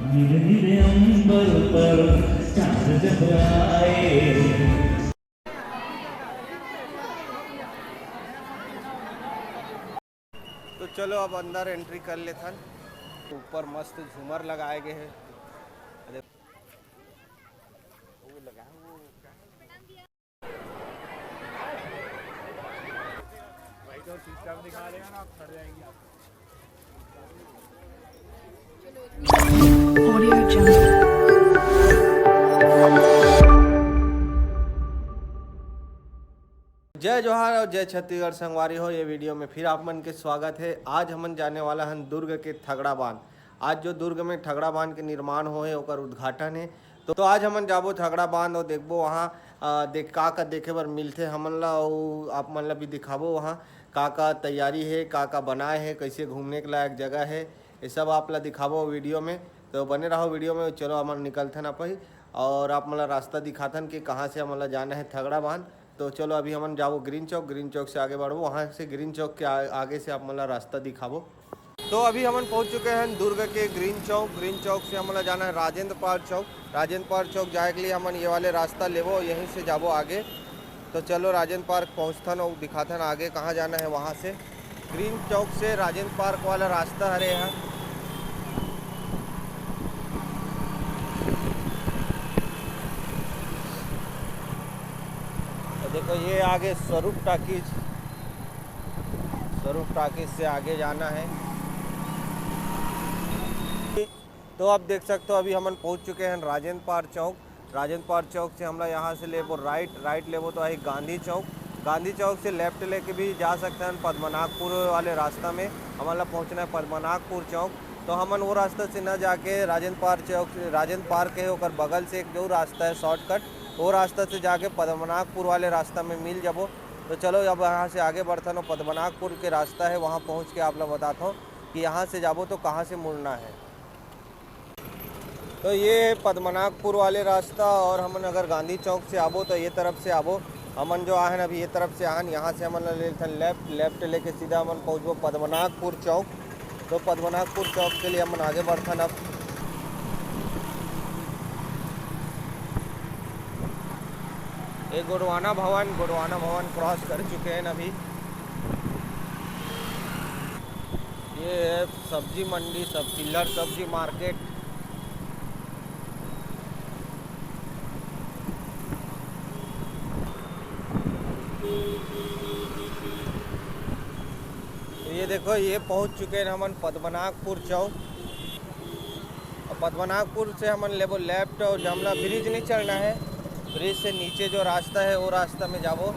नीले नीले अंबर पर चांद जब आए। तो चलो अब अंदर एंट्री कर लेथन। ऊपर मस्त झूमर लगाए गए हैं। भाई तो सिस्टम दिखा देगा ना, आप खड़ जाएंगे आप। Audio Jungle. जय जोहार और जय छत्तीसगढ़ संगवारी हो। ये वीडियो में फिर आप मन के स्वागत है। आज हमन जाने वाला हन दुर्ग के थगड़ा बांध। आज जो दुर्ग में थगड़ा बांध के निर्माण होए ओकर उद्घाटन है। तो आज हमन जाबो थगड़ा बांध और देखबो वहाँ देख का देखे बर मिलथे हमन ला, और आप मन ला भी दिखाबो वहाँ का तैयारी है, का बनाए है, कैसे घूमने के लायक जगह है, ये सब आप ला दिखाबो वीडियो में। तो बने रहो वीडियो में। चलो हमन निकलथन आप ही, और आप मन ला रास्ता दिखाथन कि कहाँ से हमन ला जाना है थगड़ा बांध। तो चलो अभी हमन जाओ ग्रीन चौक से आगे बढ़ो, वहाँ से ग्रीन चौक के आगे से आप मतलब रास्ता दिखाबो। तो अभी हमन पहुँच चुके हैं दुर्ग के ग्रीन चौक से हमन जाना है राजेंद्र पार्क चौक। राजेंद्र पार्क चौक जाए के लिए हमन ये वाले रास्ता लेबो, यहीं से जाबो आगे। तो चलो राजेंद्र पार्क पहुँचथन और दिखाथन आगे कहाँ जाना है। वहाँ से ग्रीन चौक से राजेंद्र पार्क वाला रास्ता हरे है। देखो ये आगे स्वरूप टाकीज से आगे जाना है। तो आप देख सकते हो अभी हमन पहुंच चुके हैं राजेंद्र पार्क चौक से हमला यहाँ से लेबो राइट लेबो तो आई गांधी चौक से लेफ्ट लेके भी जा सकते हैं पद्मनाभपुर वाले रास्ता में। हमारा पहुँचना है पद्मनाभपुर चौक। तो हमन वो रास्ते से न जाके राजेंद्र पार्क है ओकर बगल से एक जो रास्ता है शॉर्टकट, वो रास्ता से जाके पद्मनाभपुर वाले रास्ता में मिल जाबो। तो चलो अब यहाँ से आगे बढ़ता हूँ। पद्मनाभपुर के रास्ता है, वहाँ पहुँच के आप लोग बताता हूँ कि यहाँ से जाबो तो कहाँ से मुड़ना है। तो ये है पद्मनाभपुर वाले रास्ता, और हमन अगर गांधी चौक से आबो तो ये तरफ से आबो। हमन जो आहन अभी ये तरफ से आहन, यहाँ से हमन लेथन लेफ्ट लेके सीधा हमन पहुँचबो पद्मनाभपुर चौक। तो पद्मनाभपुर चौक के लिए हमन आगे बढ़थन। अब ये गोडवाना भवन क्रॉस कर चुके हैं अभी। ये है सब्जी मंडी, चिल्लर सब्जी मार्केट। तो ये देखो ये पहुंच चुके हैं हमन पद्मनाभपुर चौक। और पद्मनाभपुर से हमन लेबो लेफ्ट, और जमला ब्रिज नहीं चढ़ना है, ब्रिज से नीचे जो रास्ता है वो रास्ता में जाबो।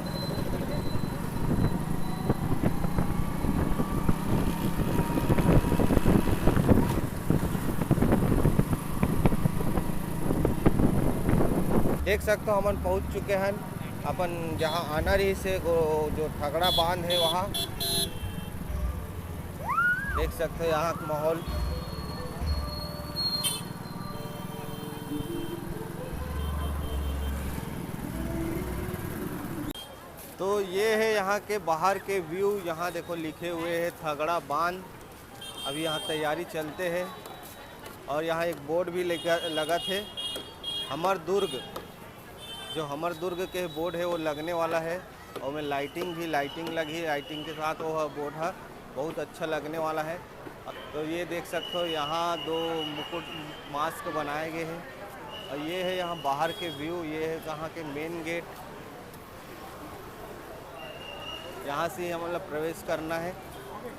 देख सकते हो हमन पहुंच चुके हैं अपन जहां आना रही से जो थगड़ा बांध है वहाँ। देख सकते हो यहाँ का माहौल। तो ये है यहाँ के बाहर के व्यू। यहाँ देखो लिखे हुए हैं थगड़ा बांध। अभी यहाँ तैयारी चलते हैं, और यहाँ एक बोर्ड भी लगा थे हमर दुर्ग। जो हमर दुर्ग के बोर्ड है वो लगने वाला है, और में लाइटिंग लगी। लाइटिंग के साथ वो बोर्ड है बहुत अच्छा लगने वाला है। तो ये देख सकते हो यहाँ दो मुकुट मास्क बनाए गए हैं। और ये है यहाँ बाहर के व्यू। ये है कहाँ के मेन गेट, यहाँ से हम मतलब प्रवेश करना है।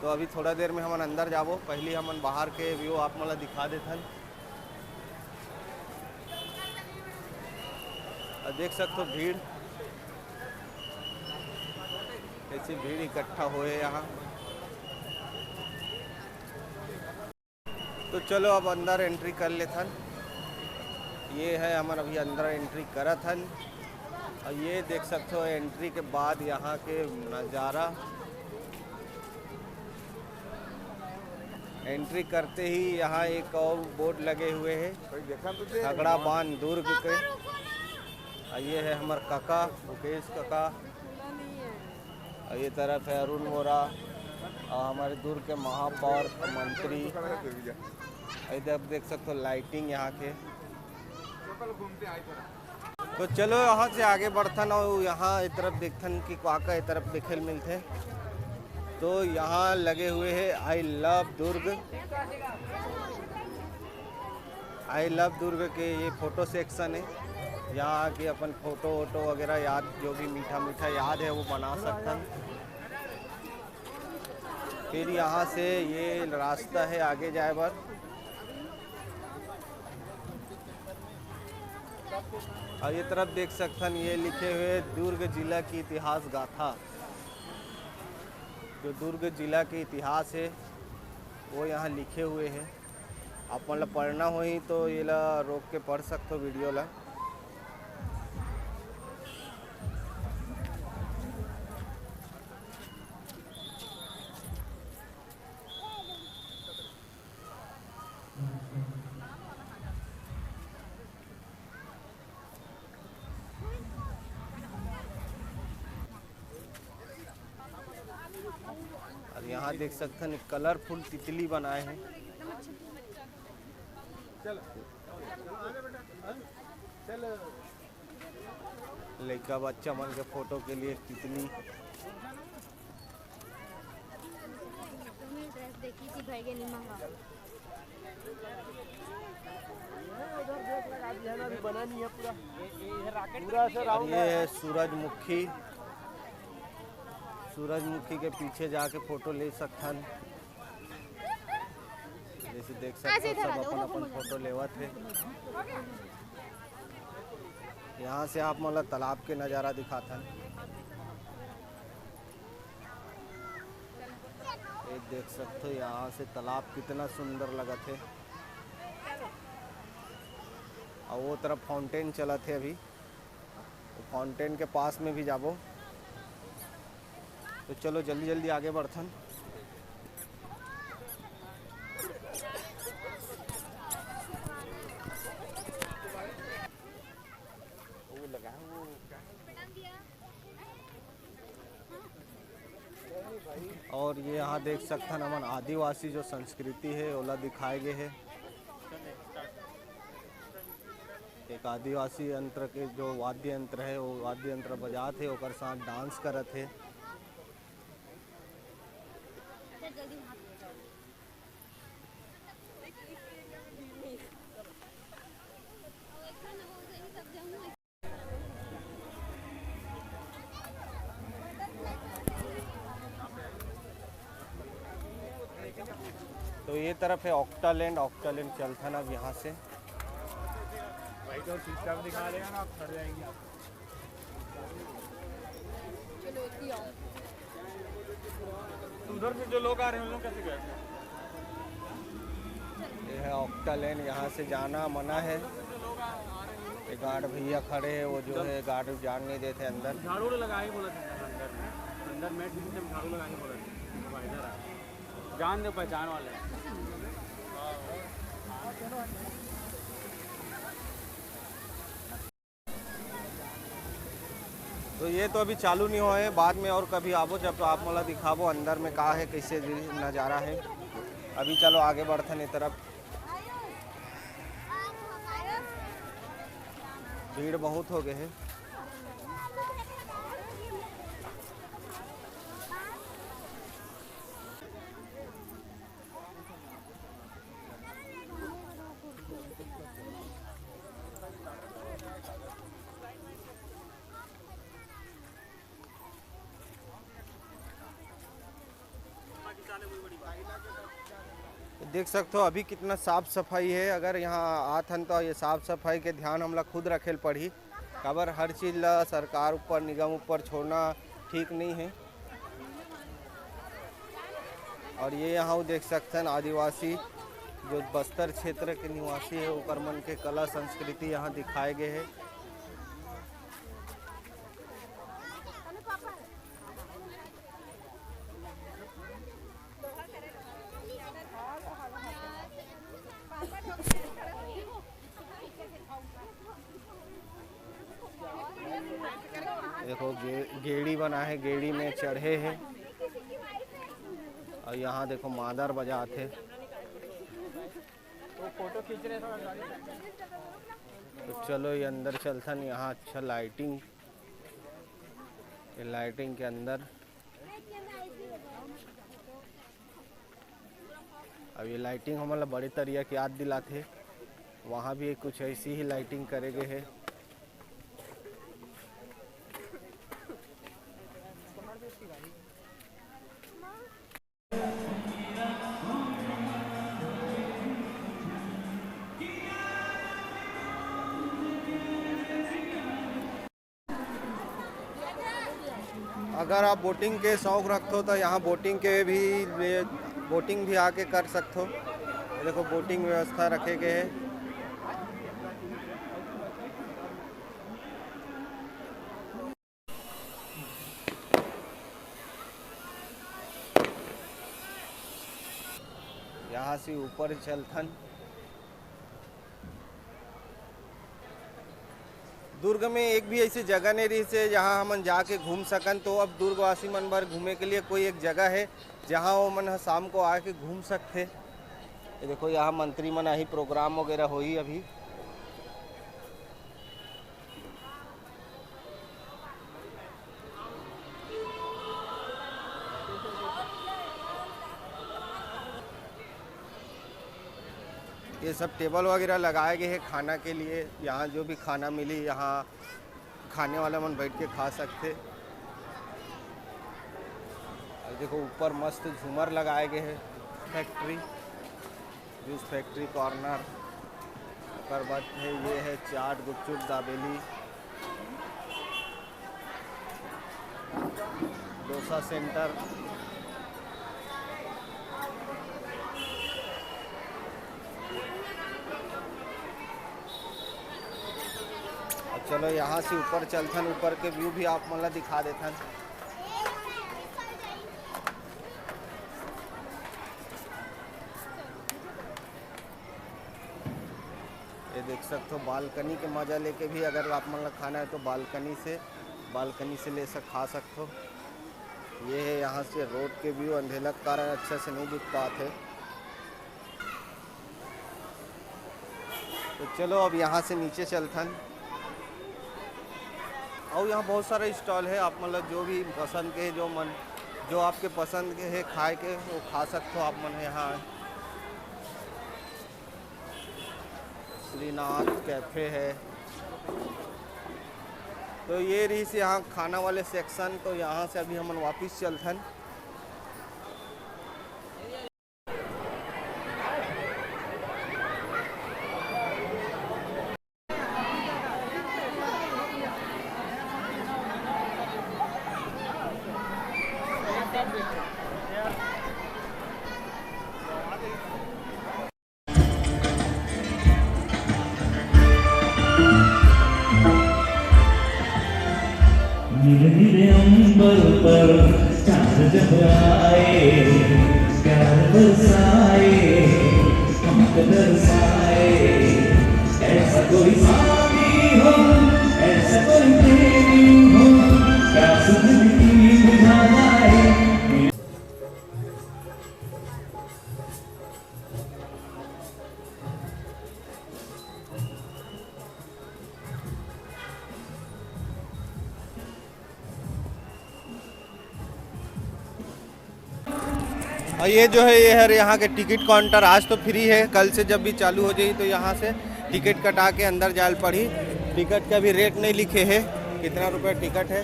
तो अभी थोड़ा देर में हम अंदर जाबो, पहले हम बाहर के व्यू आप मतलब दिखा देथन। और देख सकते हो भीड़, कैसी भीड़ इकट्ठा हुए यहाँ। तो चलो अब अंदर एंट्री कर लेथन। ये है हमन अभी अंदर एंट्री करत हन। और ये देख सकते हो एंट्री के बाद यहाँ के नज़ारा। एंट्री करते ही यहाँ एक और बोर्ड लगे हुए हैं थगड़ा बांध दुर्ग के। ये है हमारे काका मुकेश काका, और ये तरफ है अरुण मोरा और हमारे दुर्ग के महापौर मंत्री इधर देख सकते हो लाइटिंग यहाँ के। तो चलो यहाँ से आगे बढ़थन और यहाँ इस तरफ देखथन कि वाका इस तरफ देखे मिलते। तो यहाँ लगे हुए हैं I love Durg, I love दुर्ग के ये फ़ोटो सेक्शन है। यहाँ आके अपन फ़ोटो वोटो वगैरह याद जो भी मीठा मीठा याद है वो बना सकतन। फिर यहाँ से ये रास्ता है आगे जाए बर। और ये तरफ देख सकतन ये लिखे हुए दुर्ग जिला की इतिहास गाथा। जो दुर्ग जिला के इतिहास है वो यहाँ लिखे हुए हैं। आप मतलब पढ़ना हो ही तो ये ला रोक के पढ़ सकते हो वीडियो ला। और यहाँ देख सकते हैं कलरफुल तितली बनाए हैं। लड़का बच्चा मन के फोटो के लिए तितली। देखी थी भाई के बना नहीं है पूरा। और ये है सूरजमुखी। सूरजमुखी के पीछे जाके फोटो ले सकथन। जैसे देख सकते हो सब अपन अपन फोटो लेवत है। यहाँ से आप मतलब तालाब के नज़ारा दिखाथन। ये देख सकते हो यहाँ से तालाब कितना सुंदर लगत है। और वो तरफ फाउंटेन चलत है अभी। तो फाउंटेन के पास में भी जाबो। तो चलो जल्दी जल्दी आगे बढ़थन। और ये यहाँ देख सकथन हमन आदिवासी जो संस्कृति है ओला दिखाए गए है। एक आदिवासी यंत्र के जो वाद्य यंत्र है वो वाद्य यंत्र बजाते है ओकर साथ डांस करत है। तो ये तरफ है ऑक्टालैंड। ऑक्टालैंड चलथन अब यहाँ से। भाई तो सिस्टम दिखा देगा ना, आप खड़ जाएंगे आप। उधर से जो लोग आ रहे हैं उन लोग कैसे गए? ये है ऑक्टालैंड। यहाँ से जाना मना है। ये गार्ड भैया खड़े हैं, वो जो है गार्ड जान नहीं देते अंदर। झाड़ू लगा ही बोला था अंदर में। अंदर मैट में झाड़ू लगा ही बोला था। इधर आ जान दे पहचान वाले। तो ये तो अभी चालू नहीं हुआ है, बाद में और कभी आबो जब आप मला दिखाबो अंदर में का है कैसे नज़ारा है। अभी चलो आगे बढ़थन। इस तरफ भीड़ बहुत हो गए है। देख सकते हो अभी कितना साफ़ सफाई है। अगर यहाँ आथन तो ये साफ़ सफाई के ध्यान हमला खुद रखे पड़ी। काबर हर चीज़ ला सरकार ऊपर निगम ऊपर छोड़ना ठीक नहीं है। और ये यहाँ देख सकते हैं आदिवासी जो बस्तर क्षेत्र के निवासी है ओकर मन के कला संस्कृति यहाँ दिखाए गए हैं। देखो गेड़ी बना है, गेड़ी में चढ़े हैं। और यहाँ देखो मादर बजाते। वो फोटो खींच रहे थोड़ा। तो चलो ये अंदर चलथन। यहाँ अच्छा लाइटिंग, ये लाइटिंग के अंदर अब ये लाइटिंग हमारा बड़े तरिया की याद दिलाते। वहाँ भी कुछ ऐसी ही लाइटिंग करेगे है। अगर आप बोटिंग के शौक रखते हो तो यहाँ बोटिंग भी आके कर सकते हो। देखो बोटिंग व्यवस्था रखे गए है। यहाँ से ऊपर चलथन। दुर्ग में एक भी ऐसी जगह नहीं रही से जहाँ हम जाके घूम सकन। तो अब दुर्गवासी मन भर घूमे के लिए कोई एक जगह है जहाँ वो मन शाम को आके घूम सकते। ये देखो यहाँ मंत्री मन ही प्रोग्राम वगैरह हो ही अभी। ये सब टेबल वगैरह लगाए गए हैं खाना के लिए। यहाँ जो भी खाना मिली यहाँ खाने वाला मन बैठ के खा सकते। और देखो ऊपर मस्त झूमर लगाए गए हैं। Factory, juice factory corner. और बाद है ये है चाट, गुपचुप, दाबेली, डोसा सेंटर। चलो यहाँ से ऊपर चलथन। ऊपर के व्यू भी आप मतलब दिखा देथन। ये देख सकते हो बालकनी के मज़ा लेके भी अगर आप मतलब खाना है तो बालकनी से खा सकते हो। ये है यहाँ से रोड के व्यू। अंधेला के कारण अच्छे से नहीं दिख पाते। तो चलो अब यहाँ से नीचे चलथन। और यहाँ बहुत सारे स्टॉल है। आप मतलब जो भी पसंद के जो आपके पसंद के है खाए के वो खा सकते हो आप मन। यहाँ श्रीनाथ कैफ़े है। तो ये रही से यहाँ खाना वाले सेक्शन। तो यहाँ से अभी हम वापस चलथन। नीले नीले अंबर पर चांद जब आए, प्यार बरसाए, हमक दरसाए। ऐसा कोई साथी हो, ऐसा कोई प्रेमी हो, प्यास दिल की बुझा जाए। और ये जो है ये है यहाँ के टिकट काउंटर। आज तो फ्री है, कल से जब भी चालू हो जाए तो यहाँ से टिकट कटा के अंदर जाल पड़ी। टिकट का भी रेट नहीं लिखे है कितना रुपये टिकट है।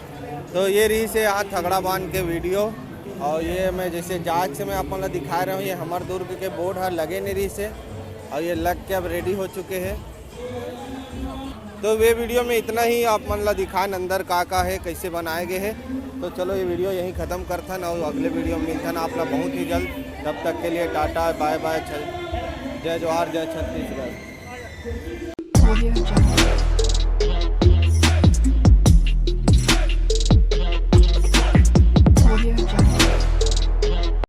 तो ये रही से यहाँ थगड़ा बांध के वीडियो। और ये मैं जैसे जहाज से मैं आप मतलब दिखा रहा हूँ। ये हमारे दुर्ग के बोर्ड है लगे नहीं रही से, और ये लग के अब रेडी हो चुके हैं। तो वे वीडियो में इतना ही आप मतलब दिखान अंदर का है कैसे बनाए गए हैं। तो चलो ये वीडियो यहीं ख़त्म करथन और अगले वीडियो में मिलथन आप लोग बहुत ही जल्द। तब तक के लिए टाटा बाय बाय। जय जोहार, जय छत्तीसगढ़।